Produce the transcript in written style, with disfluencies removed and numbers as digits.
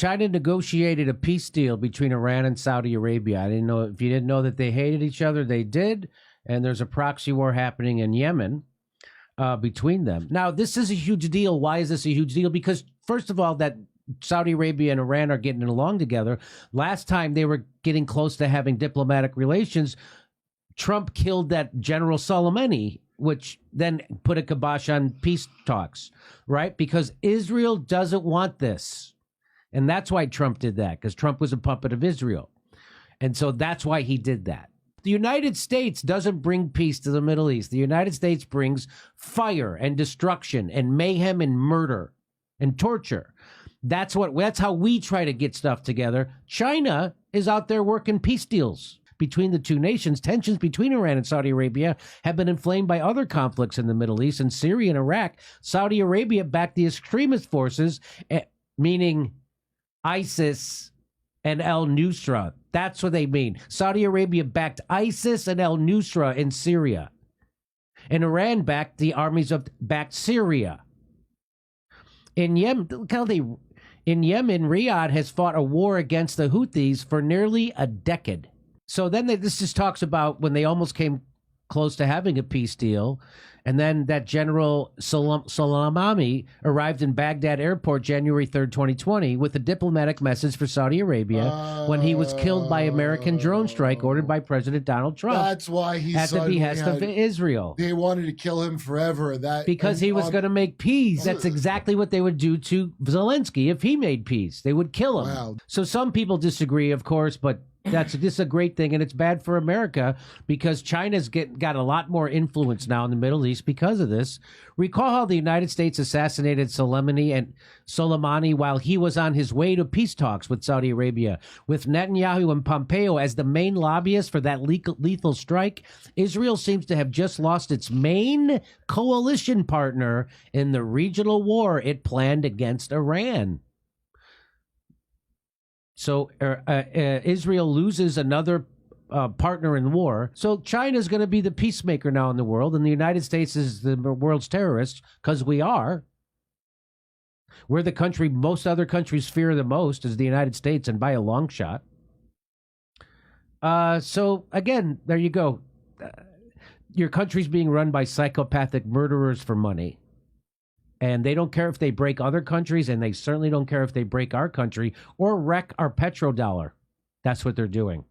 China negotiated a peace deal between Iran and Saudi Arabia. I didn't know if you didn't know that they hated each other, they did. And there's a proxy war happening in Yemen between them. Now, this is a huge deal. Why is this a huge deal? Because, first of all, that Saudi Arabia and Iran are getting along together. Last time they were getting close to having diplomatic relations, Trump killed that General Soleimani, which then put a kibosh on peace talks, right? Because Israel doesn't want this. And that's why Trump did that, because Trump was a puppet of Israel. And so that's why he did that. The United States doesn't bring peace to the Middle East. The United States brings fire and destruction and mayhem and murder and torture. That's how we try to get stuff together. China is out there working peace deals between the two nations. Tensions between Iran and Saudi Arabia have been inflamed by other conflicts in the Middle East. In Syria and Iraq, Saudi Arabia backed the extremist forces, meaning ISIS and al-Nusra. That's what they mean. Saudi Arabia backed ISIS and al-Nusra in Syria. And Iran backed the armies of Syria. In Yemen, Riyadh has fought a war against the Houthis for nearly a decade. So then this just talks about when they almost came close to having a peace deal. And then that General Soleimani arrived in Baghdad airport January 3rd, 2020, with a diplomatic message for Saudi Arabia when he was killed by American drone strike ordered by President Donald Trump. That's why he at the behest of Israel. They wanted to kill him forever. Because he was going to make peace. That's exactly what they would do to Zelensky if he made peace. They would kill him. Wow. So some people disagree, of course, but this is a great thing, and it's bad for America because China's got a lot more influence now in the Middle East because of this. Recall how the United States assassinated Soleimani while he was on his way to peace talks with Saudi Arabia. With Netanyahu and Pompeo as the main lobbyists for that lethal strike, Israel seems to have just lost its main coalition partner in the regional war it planned against Iran. So Israel loses another partner in war. So China is going to be the peacemaker now in the world, and the United States is the world's terrorist because we are. We're the country most other countries fear the most is the United States, and by a long shot. So again, there you go. Your country's being run by psychopathic murderers for money. And they don't care if they break other countries, and they certainly don't care if they break our country or wreck our petrodollar. That's what they're doing.